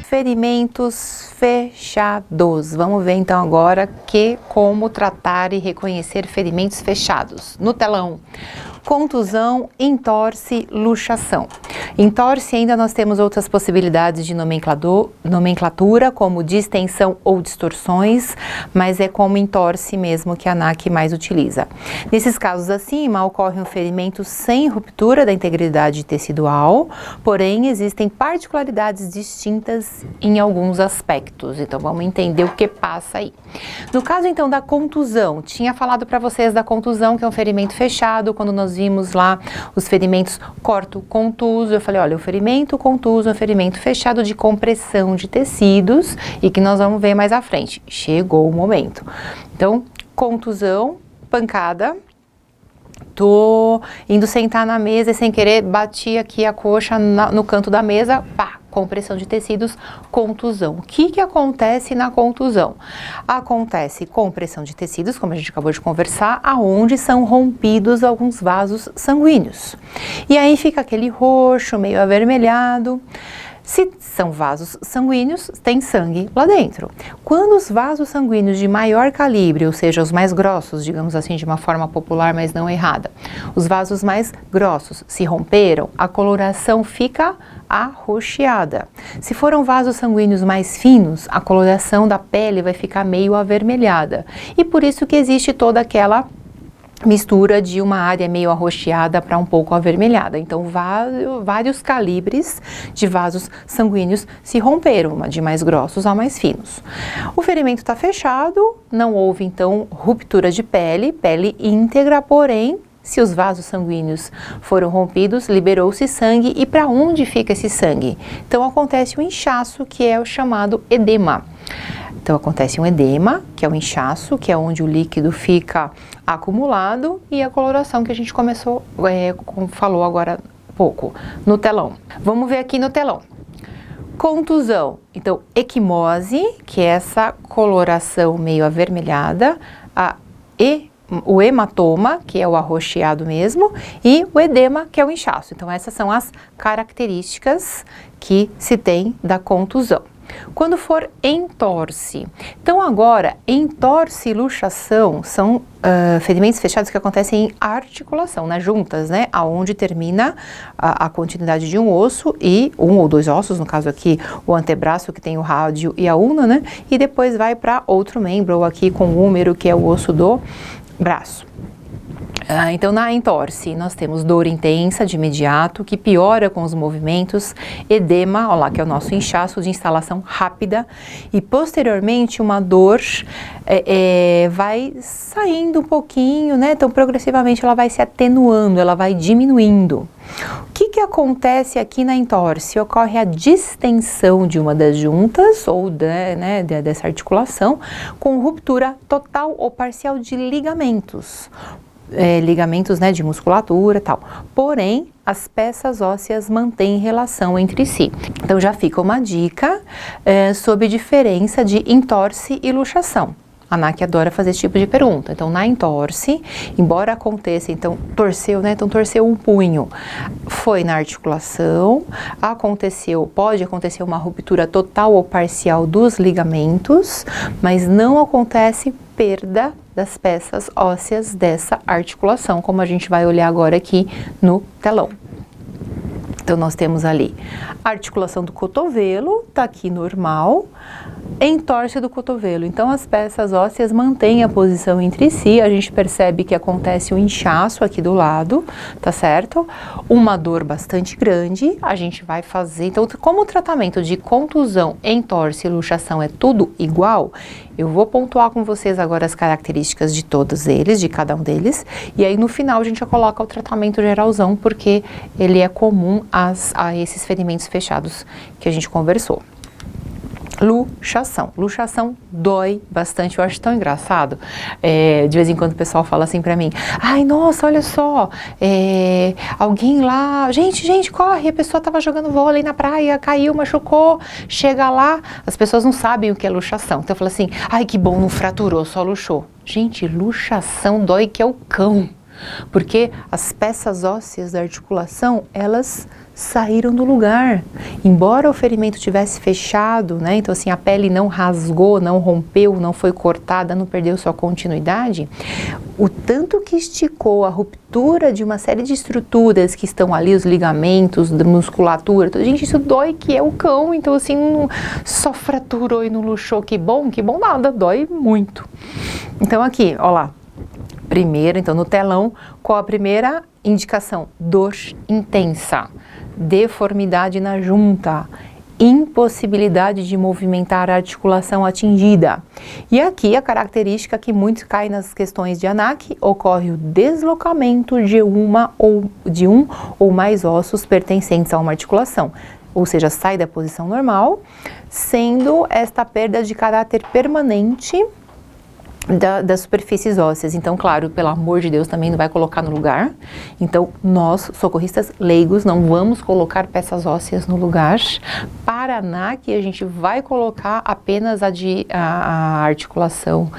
ferimentos fechados. Vamos ver então agora como tratar e reconhecer ferimentos fechados. No telão, contusão, entorse, luxação. Entorse ainda nós temos outras possibilidades de nomenclatura, como distensão ou distorções, mas é como entorse mesmo que a ANAC mais utiliza. Nesses casos acima, ocorre um ferimento sem ruptura da integridade tecidual, porém existem particularidades distintas em alguns aspectos. Então vamos entender o que passa aí. No caso então da contusão, tinha falado para vocês da contusão, que é um ferimento fechado, quando nós vimos lá os ferimentos corto-contuso, eu falei, olha, o ferimento contuso é um ferimento fechado de compressão de tecidos e que nós vamos ver mais à frente. Chegou o momento. Então, contusão, pancada, tô indo sentar na mesa e sem querer bati aqui a coxa no canto da mesa, pá, compressão de tecidos, contusão. O que acontece na contusão? Acontece compressão de tecidos, como a gente acabou de conversar, aonde são rompidos alguns vasos sanguíneos. E aí fica aquele roxo, meio avermelhado. Se são vasos sanguíneos, tem sangue lá dentro. Quando os vasos sanguíneos de maior calibre, ou seja, os mais grossos, digamos assim, de uma forma popular, mas não errada, os vasos mais grossos se romperam, a coloração fica arroxeada. Se foram vasos sanguíneos mais finos, a coloração da pele vai ficar meio avermelhada. E por isso que existe toda aquela mistura de uma área meio arroxeada para um pouco avermelhada. Então, vários calibres de vasos sanguíneos se romperam, de mais grossos a mais finos. O ferimento está fechado, não houve então ruptura de pele íntegra, porém, se os vasos sanguíneos foram rompidos, liberou-se sangue. E para onde fica esse sangue? Então, acontece o inchaço, que é o chamado edema. Então, acontece um edema, que é o inchaço, que é onde o líquido fica acumulado, e a coloração que a gente falou agora há pouco, no telão. Vamos ver aqui no telão. Contusão, então, equimose, que é essa coloração meio avermelhada, o hematoma, que é o arroxeado mesmo, e o edema, que é o inchaço. Então, essas são as características que se tem da contusão. Quando for entorse, então agora, entorse e luxação são ferimentos fechados que acontecem em articulação, nas juntas, né, aonde termina a continuidade de um osso e um ou dois ossos, no caso aqui o antebraço, que tem o rádio e a ulna, né, e depois vai para outro membro, ou aqui com o húmero, que é o osso do braço. Então, na entorse, nós temos dor intensa de imediato, que piora com os movimentos, edema, olha lá, que é o nosso inchaço de instalação rápida, e posteriormente uma dor vai saindo um pouquinho, né? Então, progressivamente ela vai se atenuando, ela vai diminuindo. O que acontece aqui na entorse? Ocorre a distensão de uma das juntas ou dessa articulação com ruptura total ou parcial de ligamentos. Ligamentos, né, de musculatura e tal. Porém, as peças ósseas mantêm relação entre si. Então, já fica uma dica sobre diferença de entorse e luxação. A ANAC adora fazer esse tipo de pergunta. Então, na entorse, embora aconteça, então, torceu, né? Então, torceu um punho. Foi na articulação, pode acontecer uma ruptura total ou parcial dos ligamentos, mas não acontece perda das peças ósseas dessa articulação, como a gente vai olhar agora aqui no telão. Então, nós temos ali a articulação do cotovelo, tá aqui normal, entorse do cotovelo. Então, as peças ósseas mantêm a posição entre si, a gente percebe que acontece um inchaço aqui do lado, tá certo? Uma dor bastante grande, a gente vai fazer. Então, como o tratamento de contusão, entorse e luxação é tudo igual, eu vou pontuar com vocês agora as características de todos eles, de cada um deles, e aí no final a gente já coloca o tratamento geralzão, porque ele é comum a esses ferimentos fechados que a gente conversou. Luxação. Luxação dói bastante, eu acho tão engraçado. De vez em quando o pessoal fala assim pra mim, ai, nossa, olha só, alguém lá, gente, corre, a pessoa tava jogando vôlei na praia, caiu, machucou, chega lá, as pessoas não sabem o que é luxação. Então eu falo assim, ai, que bom, não fraturou, só luxou. Gente, luxação dói que é o cão, porque as peças ósseas da articulação, elas saíram do lugar. embora o ferimento tivesse fechado, né, então assim, a pele não rasgou, não rompeu, não foi cortada, não perdeu sua continuidade, o tanto que esticou a ruptura de uma série de estruturas que estão ali, os ligamentos, da musculatura, gente, isso dói que é o cão, então assim, só fraturou e não luxou, que bom nada, dói muito. Então aqui, ó lá, primeiro, então no telão, qual a primeira indicação? Dor intensa, deformidade na junta, impossibilidade de movimentar a articulação atingida. E aqui a característica que muito cai nas questões de ANAC, ocorre o deslocamento de um ou mais ossos pertencentes a uma articulação, ou seja, sai da posição normal, sendo esta perda de caráter permanente das superfícies ósseas. Então, claro, pelo amor de Deus, também não vai colocar no lugar. Então, nós, socorristas leigos, não vamos colocar peças ósseas no lugar. Para a ANAC, a gente vai colocar apenas a articulação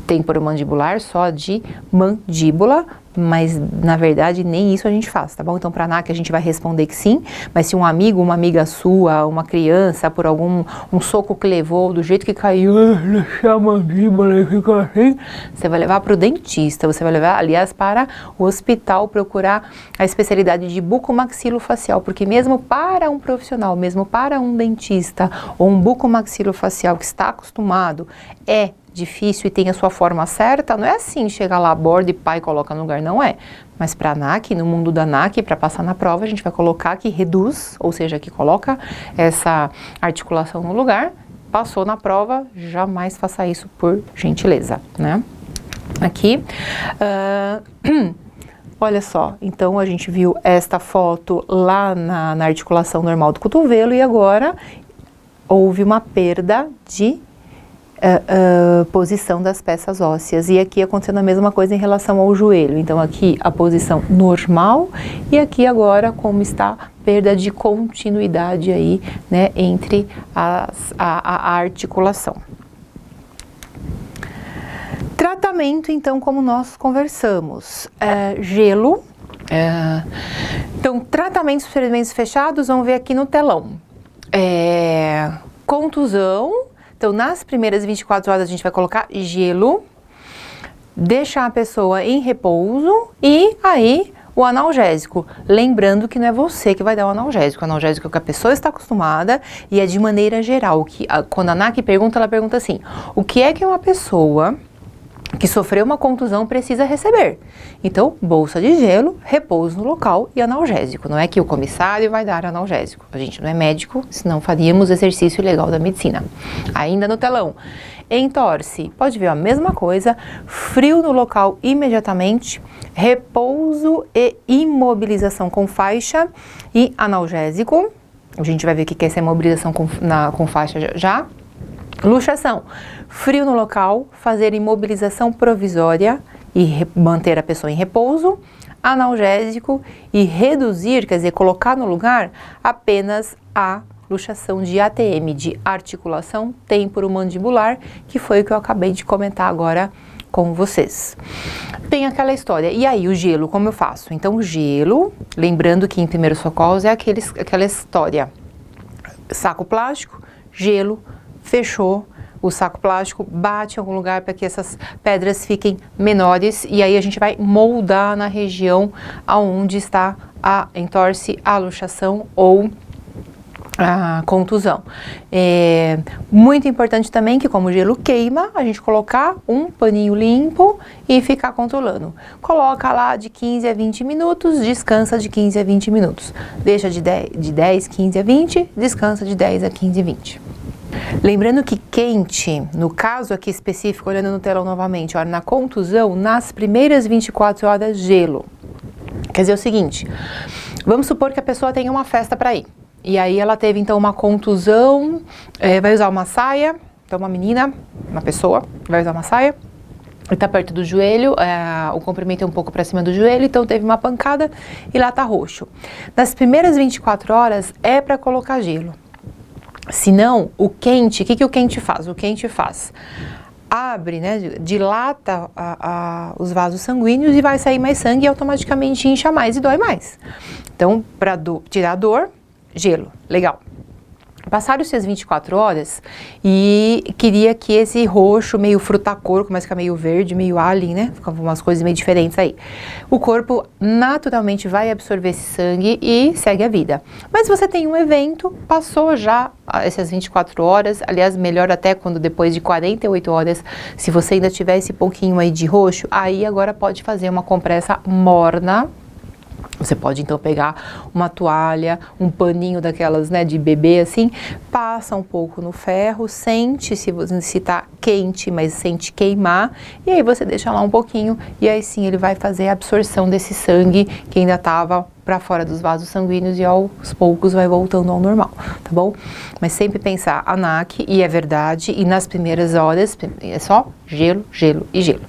temporomandibular, só de mandíbula, mas na verdade nem isso a gente faz, tá bom? Então para a ANAC a gente vai responder que sim, mas se um amigo, uma amiga sua, uma criança, por um soco que levou, do jeito que caiu, deixa a mandíbula e fica assim, você vai levar para o dentista, você vai levar, aliás, para o hospital procurar a especialidade de bucomaxilofacial, porque mesmo para um profissional, mesmo para um dentista ou um bucomaxilofacial que está acostumado, é difícil e tem a sua forma certa, não é assim, chega lá, borda e pá e coloca no lugar, não é. Mas para a ANAC, no mundo da ANAC, para passar na prova, a gente vai colocar que reduz, ou seja, que coloca essa articulação no lugar, passou na prova, jamais faça isso por gentileza, né? Aqui, olha só, então a gente viu esta foto lá na articulação normal do cotovelo e agora houve uma perda de posição das peças ósseas, e aqui acontecendo a mesma coisa em relação ao joelho. Então aqui a posição normal e aqui agora como está perda de continuidade aí, né, entre a articulação. Tratamento, então, como nós conversamos, gelo. Então, tratamentos de ferimentos fechados, vamos ver aqui no telão. Contusão. Então, nas primeiras 24 horas a gente vai colocar gelo, deixar a pessoa em repouso e aí o analgésico. Lembrando que não é você que vai dar o analgésico é o que a pessoa está acostumada e é de maneira geral. Quando a ANAC pergunta, ela pergunta assim, o que é que uma pessoa que sofreu uma contusão precisa receber? Então, bolsa de gelo, repouso no local e analgésico. Não é que o comissário vai dar analgésico. A gente não é médico, senão faríamos exercício ilegal da medicina. Ainda no telão, entorse, pode ver a mesma coisa, frio no local imediatamente, repouso e imobilização com faixa e analgésico. A gente vai ver o que é essa imobilização com faixa já. Luxação, frio no local, fazer imobilização provisória e manter a pessoa em repouso, analgésico e reduzir, quer dizer, colocar no lugar apenas a luxação de ATM, de articulação temporomandibular, que foi o que eu acabei de comentar agora com vocês. Tem aquela história, e aí o gelo, como eu faço? Então o gelo, lembrando que em primeiros socorros é aquela história, saco plástico, gelo, fechou o saco plástico, bate em algum lugar para que essas pedras fiquem menores e aí a gente vai moldar na região aonde está a entorse, a luxação ou a contusão. Muito importante também que como o gelo queima, a gente colocar um paninho limpo e ficar controlando. Coloca lá de 15 a 20 minutos, descansa de 15 a 20 minutos. Deixa de 10, 15 a 20, descansa de 10 a 15 e 20. Lembrando que quente, no caso aqui específico, olhando no telão novamente, olha, na contusão, nas primeiras 24 horas, gelo. Quer dizer o seguinte, vamos supor que a pessoa tenha uma festa para ir. E aí ela teve então uma contusão, vai usar uma saia, então uma menina, uma pessoa, vai usar uma saia, está perto do joelho, o comprimento é um pouco para cima do joelho, então teve uma pancada e lá tá roxo. Nas primeiras 24 horas é para colocar gelo. Se não, o quente, o que o quente faz? O quente faz, abre, né, dilata os vasos sanguíneos e vai sair mais sangue e automaticamente incha mais e dói mais. Então, para tirar a dor, gelo, legal. Passaram-se as 24 horas e queria que esse roxo, meio frutacor, começa a ficar meio verde, meio alien, né? Ficavam umas coisas meio diferentes aí. O corpo naturalmente vai absorver esse sangue e segue a vida. Mas você tem um evento, passou já essas 24 horas, aliás, melhor até quando depois de 48 horas, se você ainda tiver esse pouquinho aí de roxo, aí agora pode fazer uma compressa morna. Você pode então pegar uma toalha, um paninho daquelas, né, de bebê assim, passa um pouco no ferro, sente se tá quente, mas sente queimar, e aí você deixa lá um pouquinho, e aí sim ele vai fazer a absorção desse sangue que ainda estava para fora dos vasos sanguíneos e aos poucos vai voltando ao normal, tá bom? Mas sempre pensar ANAC, e é verdade, e nas primeiras horas é só gelo, gelo e gelo.